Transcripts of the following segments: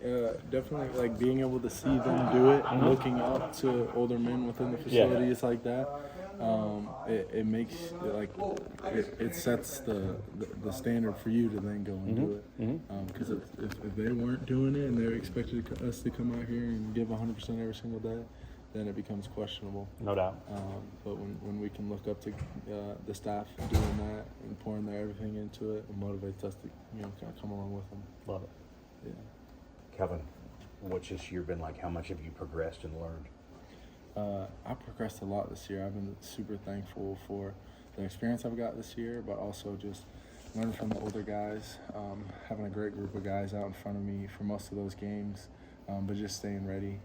definitely like being able to see them do it, looking up to older men within the facilities like that. It makes it sets the standard for you to then go and do it. Because if they weren't doing it and they expected us to come out here and give 100% every single day, then it becomes questionable. No doubt. But when we can look up to the staff doing that and pouring their everything into it, it motivates us to kind of come along with them. Love it. Yeah. Kevin, what's this year been like? How much have you progressed and learned? I progressed a lot this year. I've been super thankful for the experience I've got this year, but also just learning from the older guys, having a great group of guys out in front of me for most of those games, but just staying ready,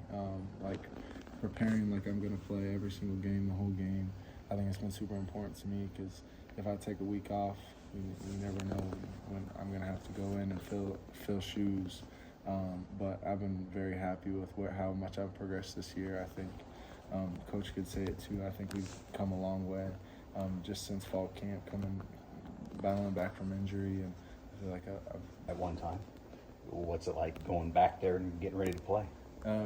preparing like I'm going to play every single game, the whole game. I think it's been super important to me because if I take a week off, you never know when I'm going to have to go in and fill shoes. But I've been very happy with how much I've progressed this year. I think Coach could say it too. I think we've come a long way just since fall camp, battling back from injury, and I feel like At one time, what's it like going back there and getting ready to play?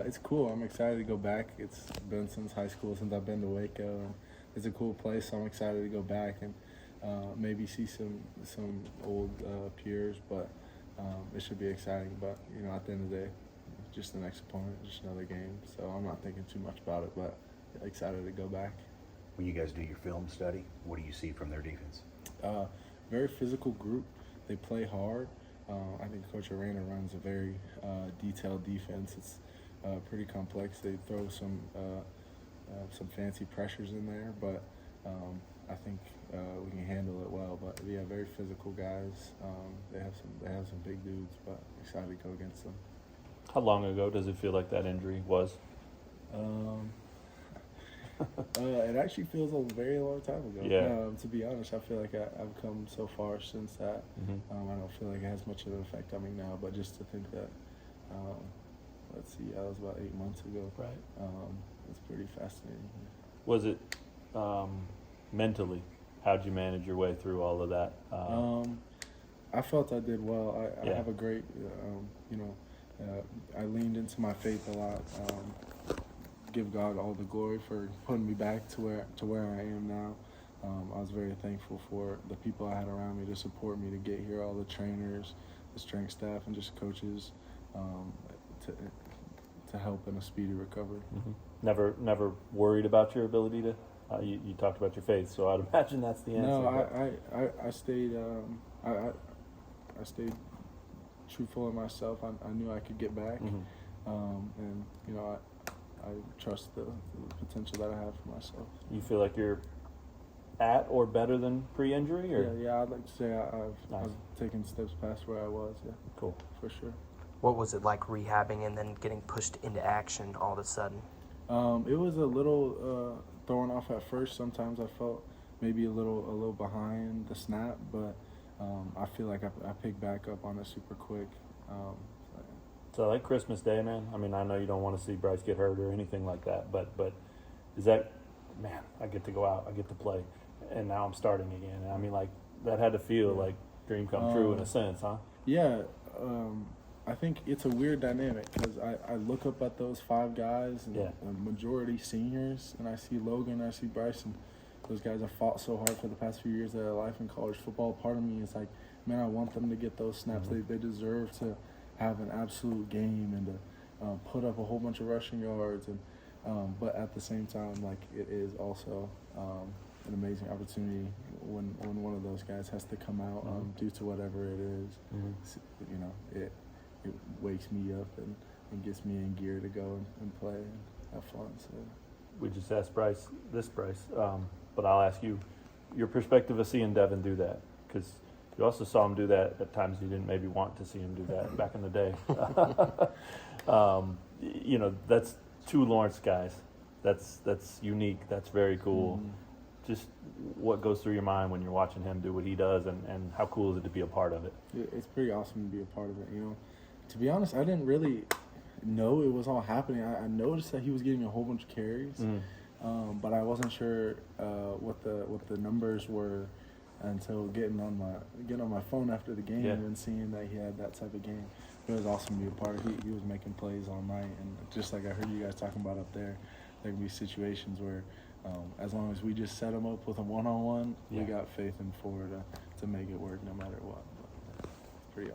It's cool. I'm excited to go back. It's been since high school since I've been to Waco. And it's a cool place, so I'm excited to go back and maybe see some old peers. But it should be exciting. But at the end of the day, just the next opponent, just another game. So I'm not thinking too much about it, but excited to go back. When you guys do your film study, what do you see from their defense? Very physical group. They play hard. I think Coach Arena runs a very detailed defense. It's pretty complex. They throw some fancy pressures in there, but I think we can handle it well. But yeah, very physical guys. They have some big dudes, but excited to go against them. How long ago does it feel like that injury was? It actually feels a very long time ago. Yeah. To be honest, I feel like I've come so far since that. I don't feel like it has much of an effect on me now, but just to think that, let's see, that was about 8 months ago. Right. It's pretty fascinating. Was it mentally? How'd you manage your way through all of that? I felt I did well. I Yeah. have a great, I leaned into my faith a lot. Give God all the glory for putting me back to where I am now. I was very thankful for the people I had around me to support me to get here, all the trainers, the strength staff, and just coaches to help in a speedy recovery. Never worried about your ability to. You talked about your faith, so I'd imagine that's the answer. No, I stayed. I stayed truthful in myself. I knew I could get back, and I trust the potential that I have for myself. You feel like you're at or better than pre-injury? Or? Yeah, I'd like to say I've taken steps past where I was. Yeah, cool, for sure. What was it like rehabbing and then getting pushed into action all of a sudden? It was a little thrown off at first. Sometimes I felt maybe a little behind the snap, but I feel like I picked back up on it super quick. So like Christmas Day, man, I mean, I know you don't want to see Bryce get hurt or anything like that, but is that, man, I get to go out, I get to play, and now I'm starting again. I mean, like, that had to feel like dream come true in a sense, huh? Yeah, I think it's a weird dynamic because I look up at those 5 guys, and the majority seniors, and I see Logan, I see Bryce, and those guys have fought so hard for the past few years of their life in college football. Part of me is like, man, I want them to get those snaps. They deserve to have an absolute game and to put up a whole bunch of rushing yards, and but at the same time, like, it is also an amazing opportunity when one of those guys has to come out due to whatever it is. It wakes me up and gets me in gear to go and play and have fun. So We just asked Bryce, but I'll ask you your perspective of seeing Devin do that, because you also saw him do that at times you didn't maybe want to see him do that back in the day. That's 2 Lawrence guys. That's unique. That's very cool. Just what goes through your mind when you're watching him do what he does, and how cool is it to be a part of it? It's pretty awesome to be a part of it. To be honest, I didn't really know it was all happening. I noticed that he was getting a whole bunch of carries, but I wasn't sure what the numbers were until getting on my phone after the game and seeing that he had that type of game. it was awesome to be a part of. He was making plays all night, and just like I heard you guys talking about up there, there can be situations where as long as we just set him up with a one-on-one, we Yeah. got faith in 4 to make it work no matter what.